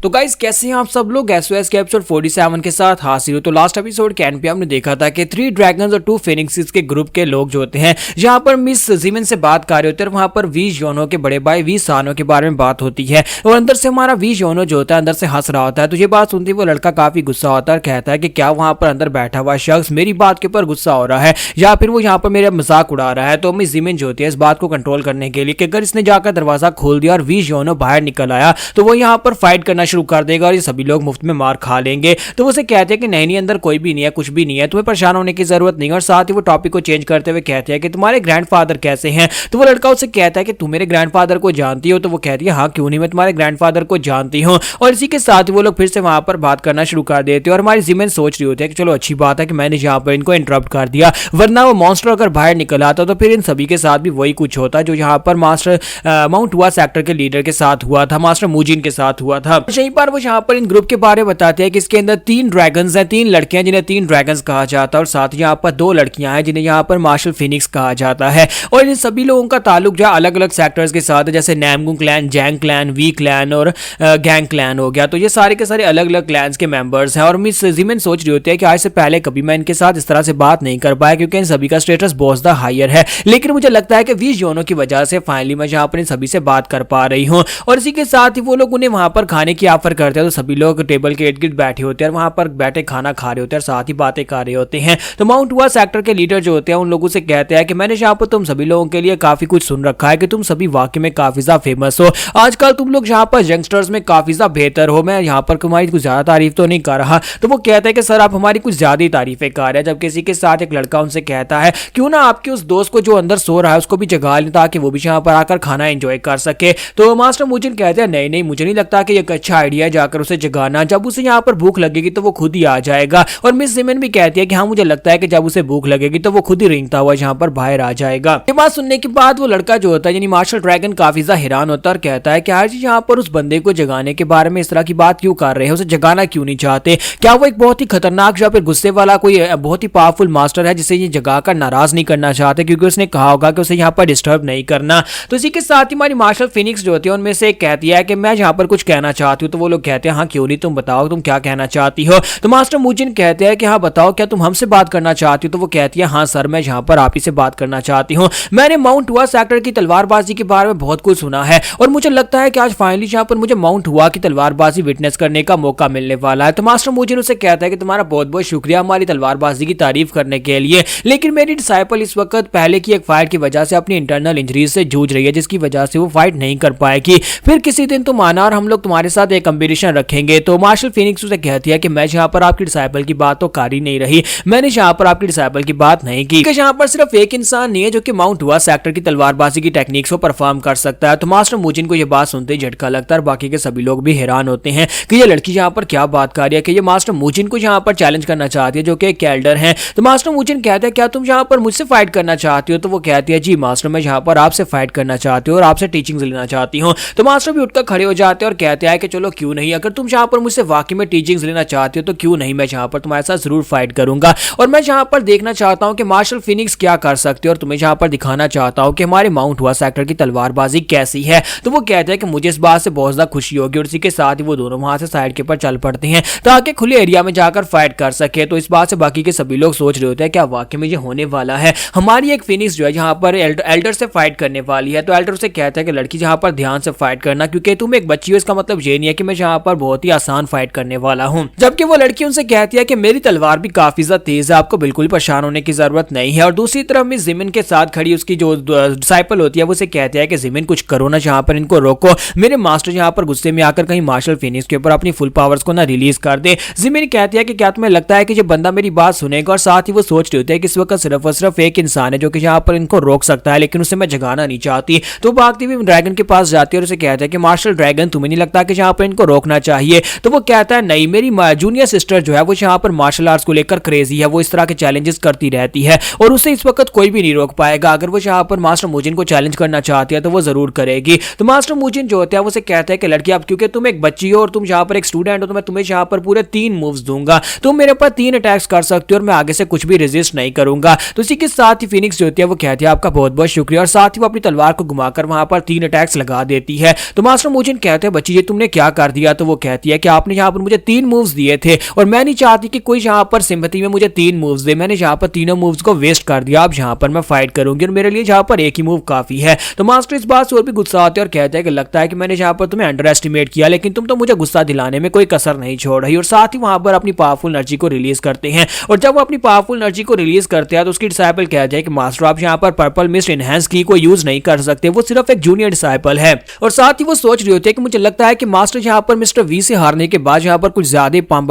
तो गाइस कैसे हैं आप सब लोग। एसओएस के एपिसोड 47 के साथ हाजिर हो। तो लास्ट एपिसोड कैन पे हमने देखा था कि 3 ड्रैगन्स और 2 फिनिक्सेस के ग्रुप के लोग जो होते हैं जहां पर मिस जिमिन से बात कर रहे होते हैं, वहां पर वी योनो के बड़े भाई वी सानो के बारे में बात होती है और अंदर से हमारा वी योनो जो होता है अंदर से हंस रहा होता है। तो ये बात सुनती वो लड़का काफी गुस्सा होता है और कहता है कि क्या वहां पर अंदर बैठा हुआ शख्स मेरी बात के ऊपर गुस्सा हो रहा है या फिर वो यहाँ पर मेरा मजाक उड़ा रहा है। तो मिस जिमिन जो होती है इस बात को कंट्रोल करने के लिए कि अगर इसने जाकर दरवाजा खोल दिया और वी योनो बाहर निकल आया तो वो यहाँ पर फाइट करना शुरू कर देगा और ये सभी लोग मुफ्त में मार खा लेंगे। तो वो उसे कहते हैं कि नहीं अंदर कोई भी नहीं है, कुछ भी नहीं है, तुम्हें परेशान होने की जरूरत नहीं है। और साथ ही वो टॉपिक को चेंज करते हुए कहते हैं कि तुम्हारे ग्रैंडफादर कैसे हैं। तो वो लड़का उससे कहता है कि तुम मेरे ग्रैंडफादर को जानती हो। तो वो कहती है हाँ क्यों नहीं, मैं तुम्हारे ग्रैंडफादर को जानती हूँ। और इसी के साथ वो लोग फिर से वहां पर बात करना शुरू कर देते हैं और हमारी जिमिन सोच रही होती है कि चलो अच्छी बात है कि मैंने यहाँ पर इनको इंटरप्ट कर दिया, वरना वो मॉन्स्टर अगर बाहर निकल आता तो फिर इन सभी के साथ भी वही कुछ होता जो यहाँ पर मास्टर माउंट हुआ सेक्टर के लीडर के साथ हुआ था, मास्टर मूजिन के साथ हुआ था। यहीं पर वो यहाँ पर इन ग्रुप के बारे में बताते हैं कि इसके अंदर 3 ड्रैगन्स हैं, 3 लड़कियां जिन्हें 3 ड्रैगन्स कहा जाता है और साथ ही यहाँ पर 2 लड़कियां हैं जिन्हें यहाँ पर मार्शल फिनिक्स कहा जाता है। और इन सभी लोगों का ताल्लुक जो है अलग अलग सेक्टर्स के साथ है, जैसे Namgung clan, Jang clan, Wi clan और गैंग क्लैन हो गया। तो ये सारे के सारे अलग अलग क्लैंस के मेंबर्स हैं। और मिस जिमिन सोच रही होती है कि आज से पहले कभी मैं इनके साथ इस तरह से बात नहीं कर पाया क्योंकि इन सभी का स्टेटस बहुत ज्यादा हायर है, लेकिन मुझे लगता है कि वी योनो की वजह से फाइनली मैं यहाँ पर इन सभी से बात कर पा रही हूँ। और इसी के साथ ही वो लोग उन्हें वहां पर खाने की ऑफर करते हैं। तो सभी लोग टेबल के इर्द गिर्द बैठे होते हैं और वहां पर बैठे खाना खा रहे होते हैं और साथ ही बातें कर रहे होते हैं। तो माउंट हुआ सेक्टर के लीडर जो होते हैं उन लोगों से कहते हैं कि मैंने यहाँ पर तुम सभी लोगों के लिए काफी कुछ सुन रखा है कि तुम सभी वाकई में काफी ज्यादा फेमस हो। आजकल तुम लोग यहाँ पर यंगस्टर्स में काफी ज्यादा बेहतर हो। मैं यहाँ पर तुम्हारी कुछ ज्यादा तारीफ तो नहीं कर रहा। तो वो कहते हैं कि सर आप हमारी कुछ ज्यादा ही तारीफें कर रहे हैं। जब किसी के साथ एक लड़का उनसे कहता है क्यों ना आपके उस दोस्त को जो अंदर सो रहा है उसको भी जगा लें ताकि वो भी यहाँ पर आकर खाना एंजॉय कर सके। तो मास्टर मूजिन कहते हैं नहीं मुझे नहीं लगता कि एक अच्छा आइडिया है जाकर उसे जगाना, जब उसे यहाँ पर भूख लगेगी तो वो खुद ही आ जाएगा। और मिस जिमिन भी कहती है कि हाँ मुझे लगता है कि जब उसे भूख लगेगी तो वो खुद ही रेंगता हुआ यहाँ पर बाहर आ जाएगा। ये बात सुनने के बाद वो लड़का जो होता है यानी मार्शल ड्रैगन काफी ज्यादा हैरान होता है और कहता है कि आज यहाँ पर उस बंदे को जगाने के बारे में इस तरह की बात क्यों कर रहे हैं, उसे जगाना क्यों नहीं चाहते। क्या वो एक बहुत ही खतरनाक या फिर गुस्से वाला कोई बहुत ही पावरफुल मास्टर है जिसे ये जगाकर नाराज नहीं करना चाहते क्योंकि उसने कहा होगा कि उसे यहाँ पर डिस्टर्ब नहीं करना। तो इसी के साथ ही हमारी मार्शल फिनिक्स जो होती है उनमें से एक कहती है कि मैं यहाँ पर कुछ कहना चाहती हूँ। तो वो लोग कहते हैं हाँ क्यों नहीं, तुम बताओ तुम क्या कहना चाहती हो। तो मास्टर मूजिन कहते हैं कि हाँ बताओ क्या तुम हमसे बात करना चाहती हो। तो वो कहती है हाँ सर मैं यहाँ पर आप ही से बात करना चाहती हूँ। मैंने माउंट हुआ सेक्टर की तलवारबाजी के बारे में बहुत कुछ सुना है और मुझे लगता है कि आज फाइनली यहाँ पर मुझे माउंट हुआ की तलवारबाजी विटनेस करने का मौका मिलने वाला है। तो मास्टर मूजिन उसे कहता है कि तुम्हारा बहुत बहुत शुक्रिया हमारी तलवारबाजी की तारीफ करने के लिए, लेकिन मेरी डिसाइपल इस वक्त पहले की एक फाइट की वजह से अपनी इंटरनल इंजरीज से जूझ रही है जिसकी वजह से वो फाइट नहीं कर पाएगी। फिर किसी दिन तुम आना और हम लोग तुम्हारे साथ एक कंपटीशन रखेंगे। तो मार्शल फिनिक्स उसे कहती है कि मैं यहाँ पर आपकी डिसाइपल की बात तो कर ही नहीं रही, मैंने यहाँ पर आपकी डिसाइपल की बात नहीं की। यहाँ पर सिर्फ एक इंसान नहीं है जो कि माउंट हुआ सेक्टर की तलवारबाजी की टेक्निक्स को परफॉर्म कर सकता है। तो मास्टर मूजिन को यह बात सुनते ही झटका लगता है और बाकी के सभी लोग भी हैरान होते हैं कि ये लड़की यहाँ पर क्या बात कर रही है कि ये मास्टर मूजिन को यहाँ पर चैलेंज करना चाहती है जो कि एक कैल्डर है। तो मास्टर मूजिन कहता है क्या तुम यहाँ पर मुझसे फाइट करना चाहती हो। तो वो कहती है जी मास्टर मैं यहाँ पर आपसे फाइट करना चाहती हूँ और आपसे टीचिंग्स लेना चाहती हूँ। तो मास्टर भी उठकर खड़े हो जाते हैं और कहते हैं कि चलो क्यों नहीं, अगर तुम यहाँ पर मुझसे वाकई में टीचिंग्स लेना चाहती हो तो क्यों नहीं, मैं यहाँ पर तुम्हारे साथ जरूर फाइट करूंगा। और मैं यहाँ पर देखना चाहता हूँ कि मार्शल फिनिक्स क्या कर सकते हो और तुम्हें यहाँ पर दिखाना चाहता हूँ कि हमारे माउंट हुआ सेक्टर की तलवारबाजी कैसी है। तो वो कहते हैं कि मुझे इस बात से बहुत ज्यादा खुशी होगी और इसी के साथ ही वो दोनों वहां से साइड के ऊपर चल पड़ते हैं ताकि खुले एरिया में जाकर फाइट कर सके। तो इस बात से बाकी के सभी लोग सोच रहे होते हैं क्या वाकई में ये होने वाला है। हमारी एक फिनिक्स जो है यहाँ पर एल्डर से फाइट करने वाली है। तो एल्डर से कहता है कि लड़की यहाँ पर ध्यान से फाइट करना क्योंकि तुम एक बच्ची हो, इसका मतलब ये नहीं है कि मैं यहाँ पर बहुत ही आसान फाइट करने वाला हूँ। जबकि वो लड़की उनसे कहती है कि मेरी तलवार भी काफी ज्यादा तेज है, आपको बिल्कुल परेशान होने की जरूरत नहीं है। और दूसरी तरफ मिस जिमिन के साथ खड़ी उसकी जो डिसाइपल होती है वो उसे कहती है कि जिमिन कुछ करो ना, यहाँ पर इनको रोको, मेरे मास्टर यहाँ पर गुस्से में आकर कहीं मार्शल फिनिक्स के ऊपर अपनी फुल पावर्स को ना रिलीज कर दे। जिमिन कहती है कि क्या तुम्हें लगता है कि ये बंदा मेरी बात सुनेगा। और साथ ही वो सोच रहे होते हैं कि इस वक्त सिर्फ और सिर्फ एक इंसान है जो कि यहाँ पर इनको रोक सकता है, लेकिन उसे मैं जगाना नहीं चाहती। तो भागती हुई ड्रैगन के पास जाती है और उसे कहता है कि मार्शल ड्रैगन तुम्हें नहीं लगता कि यहाँ पर इनको रोकना चाहिए। तो वो कहता है नहीं, मेरी जूनियर सिस्टर जो है वो यहाँ पर मार्शल आर्ट्स को लेकर क्रेजी है, वो इस तरह के चैलेंजेस करती रहती है और उसे इस वक्त कोई भी नहीं रोक पाएगा। अगर वो यहाँ पर मास्टर मूजिन को चैलेंज करना चाहती है तो वो जरूर करेगी। तो मास्टर मूजिन जो होता है वो उसे कहता है कि लड़की आप क्योंकि तुम एक बच्ची हो और तुम यहाँ पर एक स्टूडेंट हो तो मैं तुम्हें यहाँ पर पूरे 3 मूव्स दूंगा, तुम मेरे पर 3 अटैक्स कर सकते हो और मैं आगे से कुछ भी रेजिस्ट नहीं करूंगा। तो इसी के साथ ही फिनिक्स जो होती है वो कहती है आपका बहुत बहुत शुक्रिया और साथ ही वो अपनी तलवार को घुमाकर वहां पर 3 अटैक्स लगा देती है। तो मास्टर मूजिन कहते हैं बच्ची ये तुमने क्या क्या कर दिया, तो वो कहती है कि आपने यहाँ पर मुझे 3 मूव्स दिए थे और मैं नहीं चाहती कि कोई यहाँ पर सिंपैथी में मुझे 3 मूव्स दे, मैंने यहाँ पर तीनों मूव्स को वेस्ट कर दिया, अब यहाँ पर मैं फाइट करूंगी और मेरे लिए यहाँ पर एक ही मूव काफी है। तो मास्टर इस बात से और भी गुस्सा आते हैं और कहते हैं कि लगता है कि मैंने यहाँ पर तुम्हें अंडर एस्टिमेट किया, लेकिन तुम तो मुझे गुस्सा दिलाने में कोई कसर नहीं छोड़ रही। और साथ ही वहां पर अपनी पावरफुल एनर्जी को रिलीज करते हैं और जब वो अपनी पावरफुल एनर्जी को रिलीज करते हैं तो उसकी डिसाइपल कहते हैं कि मास्टर आप यहाँ पर पर्पल मिस्ट इनहेंस की को यूज नहीं कर सकते, वो सिर्फ एक जूनियर डिसाइपल है। और साथ ही वो सोच रही होती है कि मुझे लगता है कि मास्टर यहाँ पर मिस्टर वी से हारने के बाद यहाँ पर कुछ ज्यादा पंप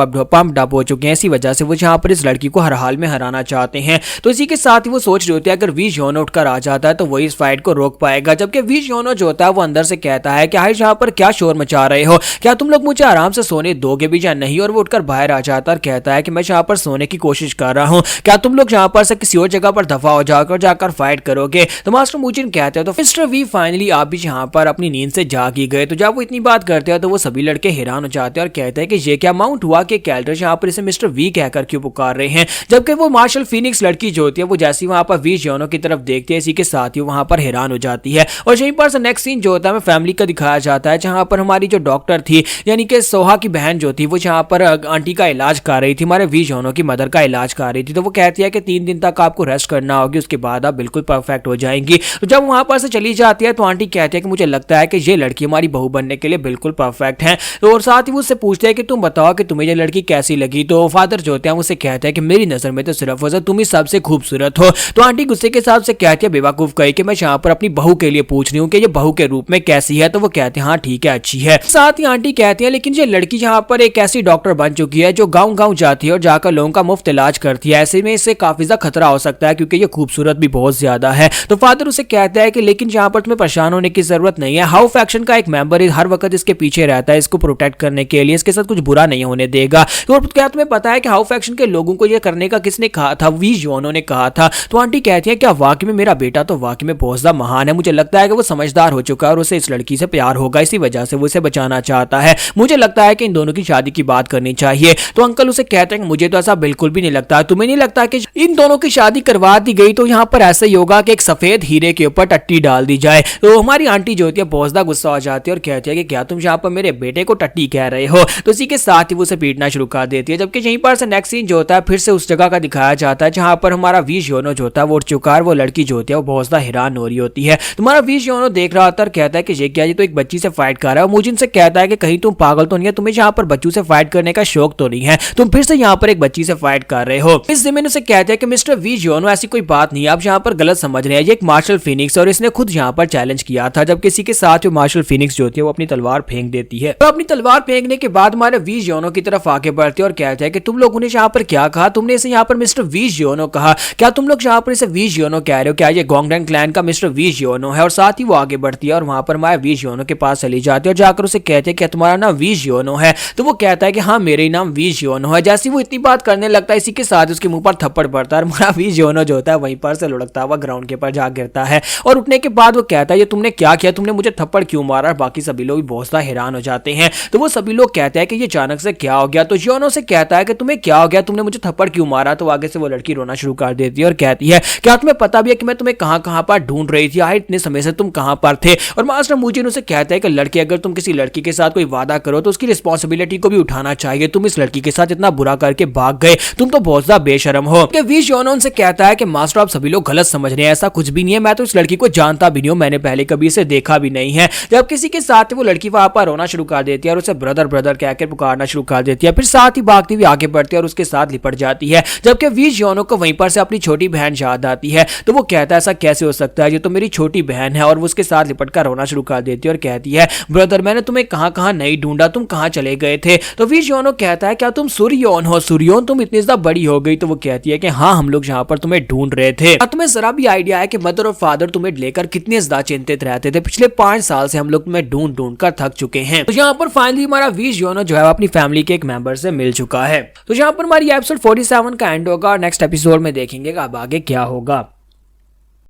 अप हो चुके हैं, इसी वजह से वो यहाँ पर इस लड़की को हर हाल में हराना चाहते हैं। तो इसी के साथ ही वो सोच रही होती है अगर वी योनो उठकर आ जाता है तो वो इस फाइट को रोक पाएगा। जबकि वी योनो जो होता है वो अंदर से कहता है कि यहाँ पर क्या शोर मचा रहे हो, क्या तुम लोग मुझे आराम से सोने दोगे भी या नहीं। और वो उठकर बाहर आ जाता है और कहता है कि मैं यहाँ पर सोने की कोशिश कर रहा हूँ, क्या तुम लोग यहाँ पर से किसी और जगह पर दफा हो जाकर फाइट करोगे। तो मास्टर मूचिन कहते हैं तो मिस्टर वी फाइनली आप भी यहाँ पर अपनी नींद से जाग ही गए। तो जब वो इतनी बात करते हैं तो वो सभी लड़के हैरान हो जाते हैं और कहते हैं कि ये क्या माउंट हुआ कि कैरेक्टर यहाँ पर इसे मिस्टर वी कहकर क्यों पुकार रहे हैं। जबकि वो मार्शल फिनिक्स लड़की जो होती है वो जैसी वहां पर वी योनो की तरफ देखती है, इसी के साथ ही वहां पर हैरान हो जाती है। और यहीं पर से नेक्स्ट सीन जो होता है फैमिली का दिखाया जाता है, जहां पर हमारी जो डॉक्टर थी यानी कि सोहा की बहन जो थी वो यहाँ पर आंटी का इलाज कर रही थी, हमारे वी योनो की मदर का इलाज कर रही थी। तो वो कहती है कि 3 दिन तक आपको रेस्ट करना होगी, उसके बाद आप बिल्कुल परफेक्ट हो जाएंगी। तो जब वहां पर से चली जाती है तो आंटी कहती है कि मुझे लगता है कि ये लड़की हमारी बहू बनने के लिए बिल्कुल परफेक्ट है। तो और साथ ही वो उससे पूछते हैं कि तुम बताओ कि तुम्हें ये लड़की कैसी लगी। तो फादर जो होते हैं उससे कहते हैं कि मेरी नजर में तो सिर्फ वजह तुम ही सबसे खूबसूरत हो। तो आंटी गुस्से के साथ से कहती है बेवकूफ कही कि मैं यहाँ पर अपनी बहू के लिए पूछ रही हूँ कि ये बहू के रूप में कैसी है। तो वो कहते हैं हाँ ठीक है अच्छी है। साथ ही आंटी कहती है लेकिन ये लड़की यहाँ पर एक ऐसी डॉक्टर बन चुकी है जो गाँव जाती है और जाकर लोगों का मुफ्त इलाज करती है, ऐसे में इससे काफी ज्यादा खतरा हो सकता है क्योंकि ये खूबसूरत भी बहुत ज्यादा है। तो फादर उसे कहता है कि लेकिन यहाँ पर तुम्हें परेशान होने की जरूरत नहीं है, हाउ फैक्शन का एक मेंबर हर वक्त इसके पीछे रहता है इसको प्रोटेक्ट करने के लिए, इसके साथ कुछ बुरा नहीं होने देगा। तो क्या तुम्हें पता है कि हाउ फैक्शन के लोगों को यह करने का किसने कहा था, वी योनो ने कहा था। तो आंटी कहती है क्या वाकई में मेरा बेटा तो वाकई में बहुत ज्यादा महान है, मुझे लगता है कि वो समझदार हो चुका है और उसे इस लड़की से प्यार होगा, इसी वजह से वो इसे बचाना चाहता है, मुझे लगता है कि इन दोनों की शादी की बात करनी चाहिए। तो अंकल उसे कहते हैं मुझे तो ऐसा बिल्कुल भी नहीं लगता, तुम्हें नहीं लगता कि इन दोनों की शादी करवा दी गई तो यहाँ पर ऐसा ही होगा कि एक सफेद हीरे के ऊपर टट्टी डाल दी जाए। तो हमारी आंटी जो होती है बहुत ज्यादा गुस्सा हो जाती है और कहती है कि क्या तुम यहाँ पर मेरे बेटे को टट्टी कह रहे हो। तो इसी के साथ ही वो उसे पीटना शुरू कर देती है। जबकि यहीं पर से नेक्स्ट सीन जो होता है फिर से उस जगह का दिखाया जाता है जहां पर हमारा वी योनो जो होता है वो उठ चुका है, वो लड़की जो होती है वो बहुत ज्यादा हैरान हो रही होती है। तुम्हारा वी योनो देख रहा होता है, कहता है कि ये क्या जी तो एक बच्ची से फाइट कर रहा है। मुझे इनसे कहता है कि कहीं तुम पागल तो नहीं है, तुम्हें यहाँ पर बच्चों से फाइट करने का शौक तो नहीं है, तुम फिर से यहाँ पर एक बच्ची से फाइट कर रहे हो। इस जमीन से कहते हैं कि मिस्टर वी योनो ऐसी कोई बात नहीं, आप यहाँ पर गलत समझ रहे हैं, ये एक मार्शल फिनिक्स और इसने खुद यहाँ पर चैलेंज किया था। जब किसी के साथ जो मार्शल फिनिक्स जो होती है वो अपनी तलवार फेंक देती है। तो अपनी तलवार फेंकने के बाद हमारे वी योनो की तरफ आगे बढ़ते और कहते हैं कि तुम लोगों ने यहाँ पर क्या कहा, तुमने इसे यहाँ पर मिस्टर वी योनो कहा, क्या तुम लोग यहाँ पर इसे वी योनो कह रहे हो, क्या ये गोंगडैंग क्लैन का मिस्टर वी योनो है। और साथ ही वो आगे बढ़ती है और वहां पर हमारे वी योनो के पास चली जाती है और जाकर उसे कहते हैं कि तुम्हारा नाम वी योनो है। तो वो कहता है कि हाँ मेरे ही नाम वी योनो है। जैसे वो इतनी बात करने लगता है इसी के साथ उसके मुंह पर थप्पड़ पड़ता है और हमारा वी योनो जो होता है वहीं पर से लुढ़कता हुआ ग्राउंड के ऊपर जा गिरता है। और उठने के बाद वो कहता है ये तुमने क्या किया, तुमने मुझे थप्पड़ क्यों मारा। बाकी सभी लोग बहुत ज्यादा हैरान हो जाते हैं। तो वो सभी लोग कहते हैं कि ये अचानक से क्या हो गया। तो योनो से कहता है कि तुम्हें क्या हो गया, तुमने मुझे थप्पड़ क्यों मारा। तो आगे से वो लड़की रोना शुरू कर देती है और कहती है क्या तुम्हें पता भी है कि मैं तुम्हें कहां पर ढूंढ रही थी, इतने समय से तुम कहां पर थे। और मास्टर मुझे उसे कहता है कि लड़के अगर तुम किसी लड़की के साथ कोई वादा करो तो उसकी रिस्पॉन्सिबिलिटी को भी उठाना चाहिए, तुम इस लड़की के साथ इतना बुरा करके भाग गए, तुम तो बहुत ज्यादा बेशरम हो। वी योनो उनसे कहता है कि मास्टर आप सभी लोग गलत समझ रहे हैं, ऐसा कुछ भी नहीं है, मैं तो इस लड़की को जानता भी नहीं हूं, मैंने पहले कभी इसे देखा भी नहीं है। जब किसी के साथ वो लड़की वहां पर रोना शुरू कर देती है और उसे ब्रदर ब्रदर कहकर पुकारना शुरू कर देती है, फिर साथ ही भागती हुई आगे बढ़ती है और उसके साथ लिपट जाती है। जबकि वी योनो को वहीं पर से अपनी छोटी बहन याद आती है। तो वो कहता है ऐसा कैसे हो सकता है, ये तो मेरी छोटी बहन है। और वो उसके साथ लिपट कर रोना शुरू कर देती है और कहती है ब्रदर मैंने तुम्हें कहां नहीं ढूंढा, तुम कहां चले गए थे। तो वी योनो कहता है क्या तुम सूर्योन हो, सूर्योन तुम इतनी ज्यादा बड़ी हो गई। तो वो कहती है कि हाँ हम लोग यहाँ पर तुम्हें ढूंढ रहे थे। तुम्हें जरा भी आइडिया है कि मदर और फादर तुम्हें लेकर कितने ज्यादा चिंतित रहते थे, पिछले 5 साल से हम लोग तुम्हें ढूंढ कर थक चुके हैं। तो यहाँ पर फाइनली हमारा वी योनो जो है अपनी फैमिली के एक मेंबर से मिल चुका है। तो यहाँ पर हमारी एपिसोड 47 का एंड होगा और नेक्स्ट एपिसोड में देखेंगे अब आगे क्या होगा।